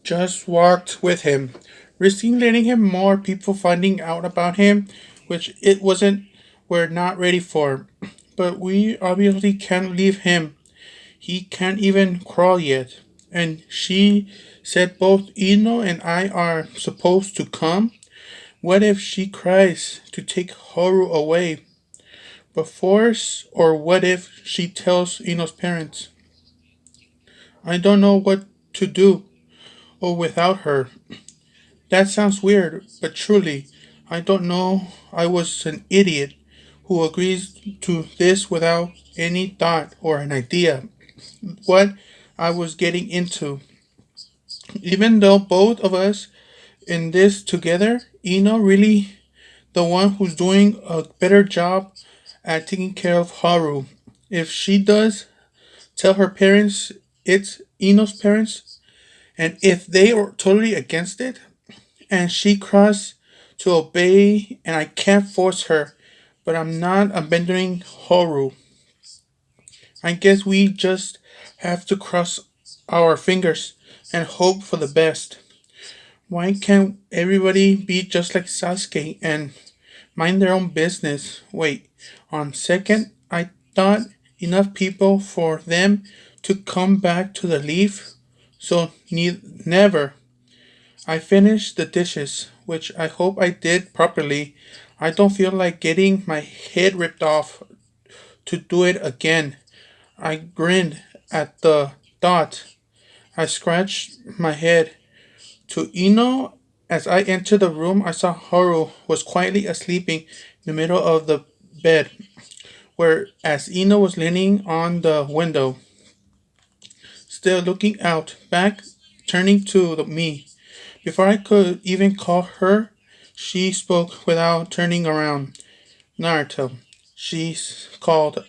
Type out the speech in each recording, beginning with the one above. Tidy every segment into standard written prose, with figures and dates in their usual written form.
just walked with him, risking letting him more people finding out about him, which it wasn't we're not ready for. But we obviously can't leave him. He can't even crawl yet. And she said both Ino and I are supposed to come. What if she cries to take Horu away? But force, or what if she tells Ino's parents? I don't know what to do or without her. That sounds weird, but truly, I don't know. I was an idiot who agrees to this without any thought or an idea what I was getting into. Even though both of us in this together, Ino really the one who's doing a better job at taking care of Haru. If she does tell her parents it's Ino's parents, and if they are totally against it, and she cries to obey, and I can't force her, but I'm not abandoning Haru. I guess we just have to cross our fingers and hope for the best. Why can't everybody be just like Sasuke and mind their own business? Wait, on second, I thought enough people for them to come back to the leaf. So never. I finished the dishes, which I hope I did properly. I don't feel like getting my head ripped off to do it again. I grinned at the thought. I scratched my head. To Ino, as I entered the room, I saw Haru was quietly asleep in the middle of the bed, whereas Ino was leaning on the window, still looking out, back, turning to me. Before I could even call her, she spoke without turning around. Naruto, she called,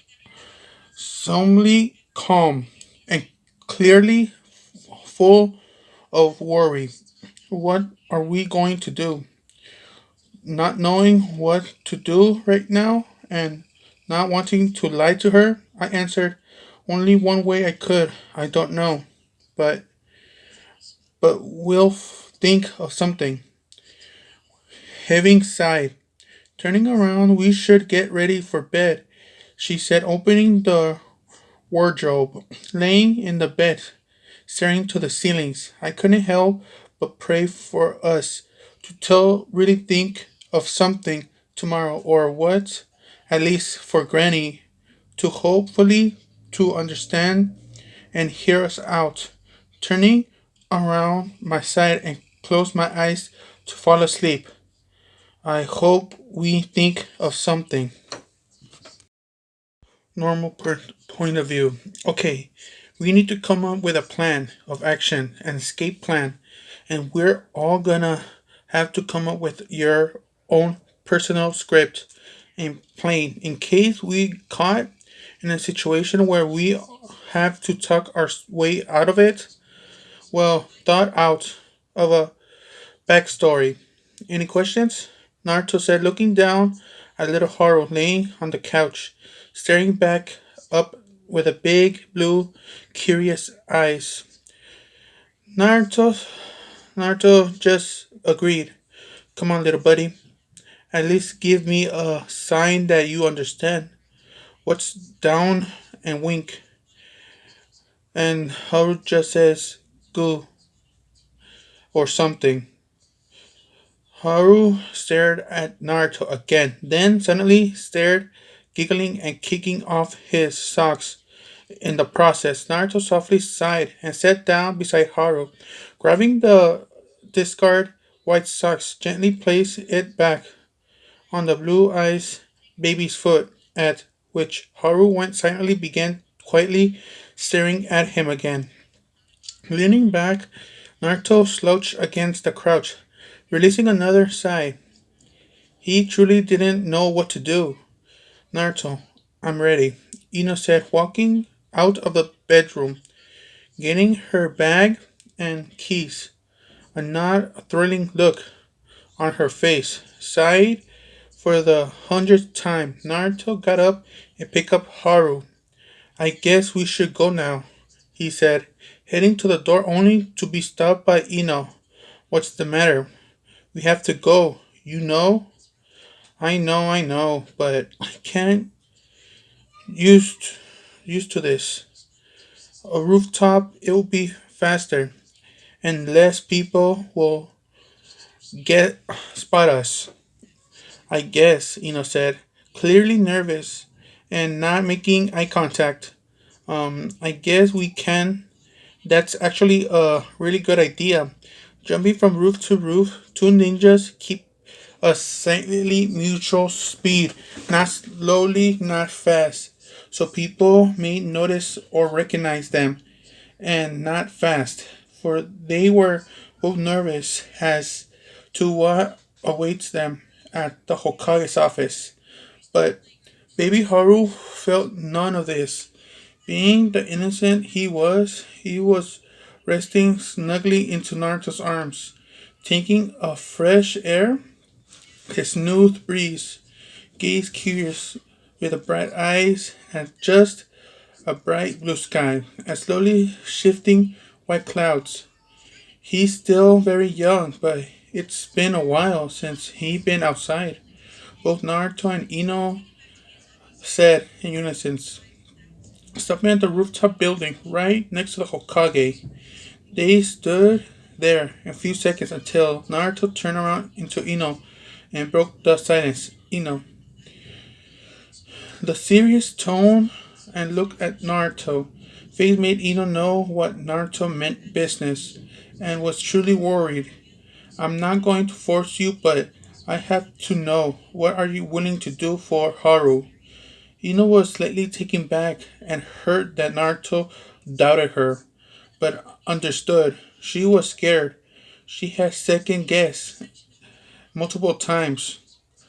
solemnly calm and clearly full of worry. What are we going to do? Not knowing what to do right now and not wanting to lie to her, I answered only one way I could. I don't know. But we'll think of something. Having sighed. Turning around, we should get ready for bed, she said, opening the wardrobe, laying in the bed, staring to the ceilings. I couldn't help but pray for us to really think of something tomorrow or what, at least for Granny, to hopefully to understand and hear us out. Turning around my side and close my eyes to fall asleep. I hope we think of something. Normal point of view. Okay, we need to come up with a plan of action, an escape plan, and we're all gonna have to come up with your own personal script and plan in case we caught in a situation where we have to talk our way out of it. Well, thought out of a backstory. Any questions? Naruto said, looking down at little Haru laying on the couch, staring back up with a big blue, curious eyes. Naruto, Naruto just agreed. Come on, little buddy. At least give me a sign that you understand. What's down and wink. And Haru just says, go, or something. Haru stared at Naruto again, then suddenly stared, giggling and kicking off his socks. In the process, Naruto softly sighed and sat down beside Haru. Grabbing the discard white socks, gently placed it back on the blue eyes baby's foot, at which Haru went silently began quietly staring at him again. Leaning back, Naruto slouched against the couch, releasing another sigh. He truly didn't know what to do. Naruto, I'm ready, Ino said, walking out of the bedroom, getting her bag and keys. A not thrilling look on her face. Sighed for the 100th time. Naruto got up and picked up Haru. I guess we should go now, he said, heading to the door only to be stopped by Ino. What's the matter? We have to go. You know? I know, but I can't used used to this. A rooftop, it'll be faster, and less people will get spot us. I guess, Ino said, clearly nervous and not making eye contact. I guess we can. That's actually a really good idea. Jumping from roof to roof, two ninjas keep a slightly mutual speed, not slowly, not fast. So people may notice or recognize them, and not fast, for they were both nervous as to what awaits them at the Hokage's office. But baby Haru felt none of this. Being the innocent he was resting snugly into Naruto's arms, taking a fresh air, his smooth breeze, gaze curious with the bright eyes and just a bright blue sky, and slowly shifting white clouds. He's still very young, but it's been a while since he been outside. Both Naruto and Ino said in unison, stopping at the rooftop building right next to the Hokage. They stood there a few seconds until Naruto turned around into Ino and broke the silence. Ino. The serious tone and look at Naruto face made Ino know what Naruto meant business and was truly worried. I'm not going to force you, but I have to know what are you willing to do for Haru? Ino was slightly taken back and hurt that Naruto doubted her, but understood. She was scared. She had second guessed multiple times.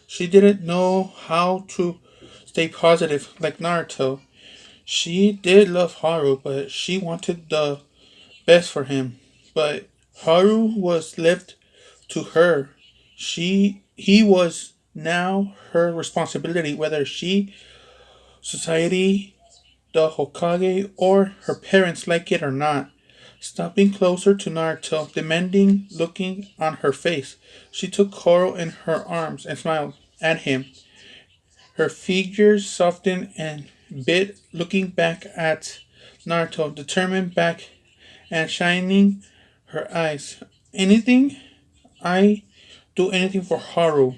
She didn't know how to stay positive like Naruto. She did love Haru, but she wanted the best for him. But Haru was left to her. He was now her responsibility, whether she, society, the Hokage, or her parents like it or not. Stopping closer to Naruto, demanding, looking on her face, she took Koro in her arms and smiled at him. Her figure softened and bit, looking back at Naruto, determined back and shining her eyes. Anything? I do anything for Haru.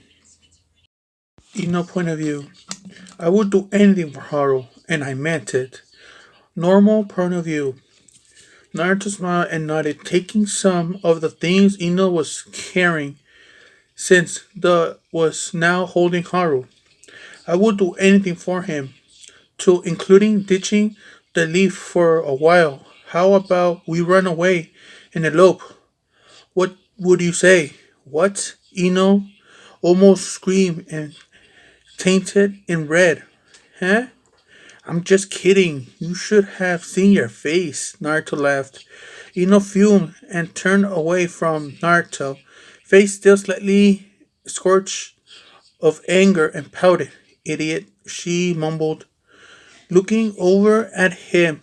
In no point of view, I would do anything for Haru, and I meant it. Normal point of view. Naruto smiled and nodded, taking some of the things Ino was carrying, since the was now holding Haru. I would do anything for him, to including ditching the leaf for a while. How about we run away and elope? What would you say? What? Ino almost screamed and tainted in red. Huh? I'm just kidding. You should have seen your face. Naruto laughed. Ino fumed and turned away from Naruto, face still slightly scorched of anger, and pouted. Idiot, she mumbled, looking over at him.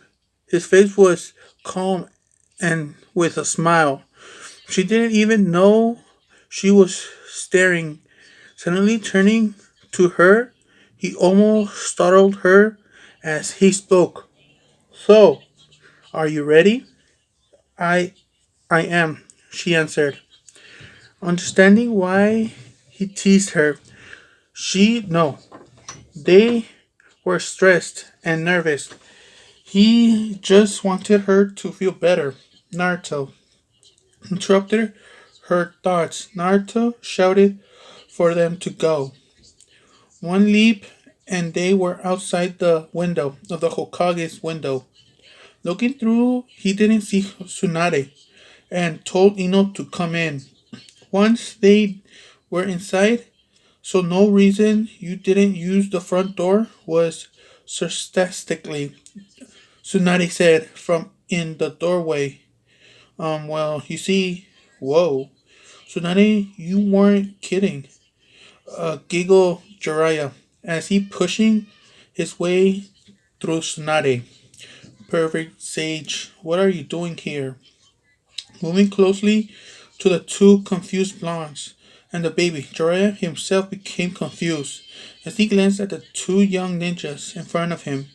His face was calm and with a smile. She didn't even know she was staring. Suddenly turning to her, he almost startled her as he spoke. So, are you ready? I I am, she answered. Understanding why he teased her, she no. They were stressed and nervous. He just wanted her to feel better. Naruto interrupted her thoughts. Naruto shouted for them to go. One leap, and they were outside the window of the Hokage's window. Looking through, he didn't see Tsunade and told Ino to come in. Once they were inside, so no reason you didn't use the front door was sarcastically. Tsunade said from in the doorway. Well, you see, whoa. Tsunade, you weren't kidding. Giggled Jiraiya as he pushing his way through Tsunade. Perfect, Sage. What are you doing here? Moving closely to the two confused blondes and the baby, Jiraiya himself became confused as he glanced at the two young ninjas in front of him,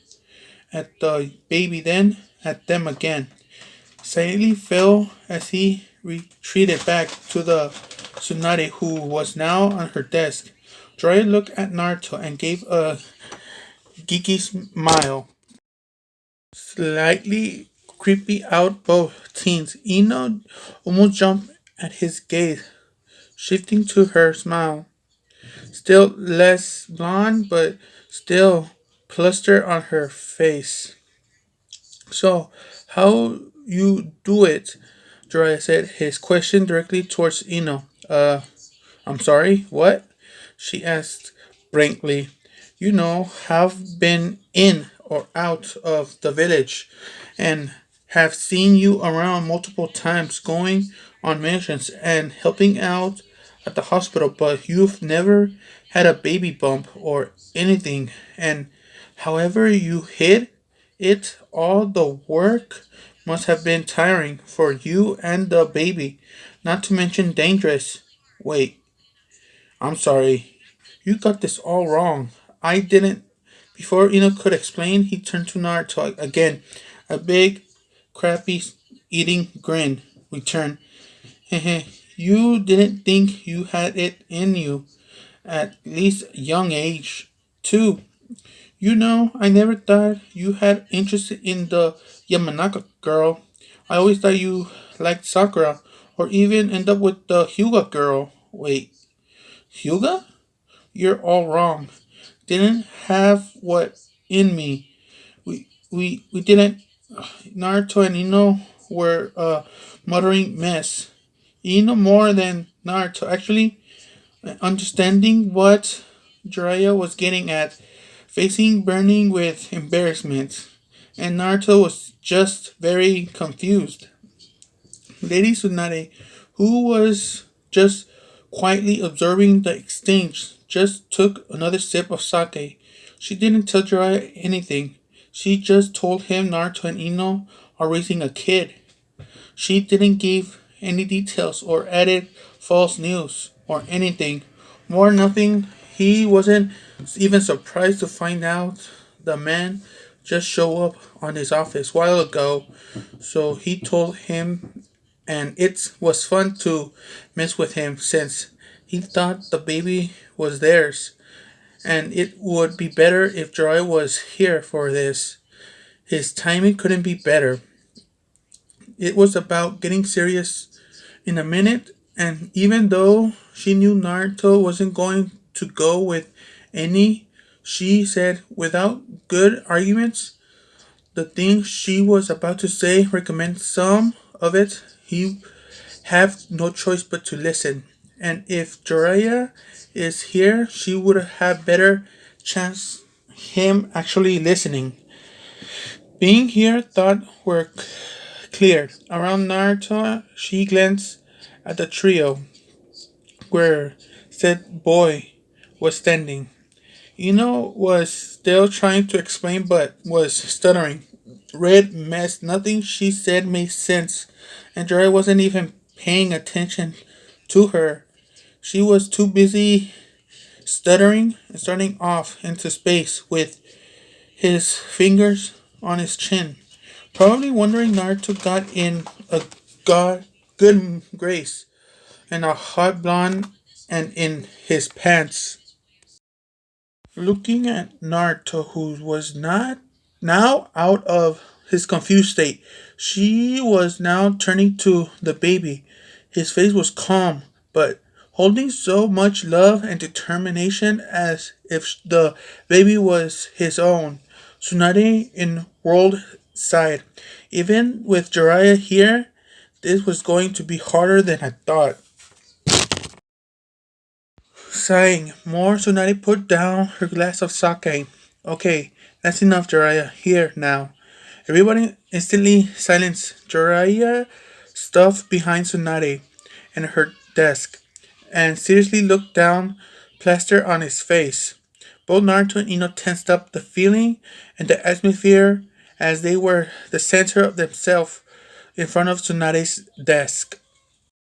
at the baby, then at them again. Silently fell as he retreated back to the Tsunade who was now on her desk. Jiraiya looked at Naruto and gave a geeky smile. Slightly creepy out both teens. Ino almost jumped at his gaze, shifting to her smile. Still less blonde, but still plaster on her face. So, how you do it? Jiraiya said his question directly towards Ino. I'm sorry, what? She asked blankly. You know, have been in or out of the village and have seen you around multiple times going on missions and helping out at the hospital, but you've never had a baby bump or anything. And however you hid it, all the work must have been tiring for you and the baby, not to mention dangerous. Wait, I'm sorry. You got this all wrong. I didn't. Before Ino could explain, he turned to Naruto again. A big, crappy eating grin returned. Hehe, you didn't think you had it in you, at least young age, too. You know, I never thought you had interest in the Yamanaka girl. I always thought you liked Sakura, or even end up with the Hyuga girl. Wait, Hyuga? You're all wrong. Didn't have what in me. We didn't. Naruto and Ino were muttering mess. Ino more than Naruto. Actually, understanding what Jiraiya was getting at, facing burning with embarrassment, and Naruto was just very confused. Lady Tsunade, who was just quietly observing the exchange, just took another sip of sake. She didn't tell Jiraiya anything. She just told him Naruto and Ino are raising a kid. She didn't give any details or added false news or anything. More nothing. He wasn't even surprised to find out the man just show up on his office while ago. So he told him, and it was fun to mess with him since he thought the baby was theirs, and it would be better if Joy was here for this. His timing couldn't be better. It was about getting serious in a minute, and even though she knew Naruto wasn't going to go with any, she said without good arguments, the thing she was about to say recommend some of it. He have no choice but to listen. And if Jiraiya is here, she would have better chance him actually listening. Being here, thought were cleared. Around Naruto, she glanced at the trio where said boy was standing. Ino was still trying to explain but was stuttering. Red mess, nothing she said made sense, and Jiraiya wasn't even paying attention to her. She was too busy stuttering and starting off into space with his fingers on his chin. Probably wondering Naruto got in a good grace and a hot blonde and in his pants. Looking at Naruto, who was not now out of his confused state, she was now turning to the baby. His face was calm, but holding so much love and determination as if the baby was his own. Tsunade in world side. Even with Jiraiya here, this was going to be harder than I thought. Sighing more, Tsunade put down her glass of sake. Okay, that's enough, Jiraiya. Here, now. Everybody instantly silenced. Jiraiya stuffed behind Tsunade and her desk and seriously looked down, plaster on his face. Both Naruto and Ino tensed up the feeling and the atmosphere as they were the center of themselves in front of Tsunade's desk.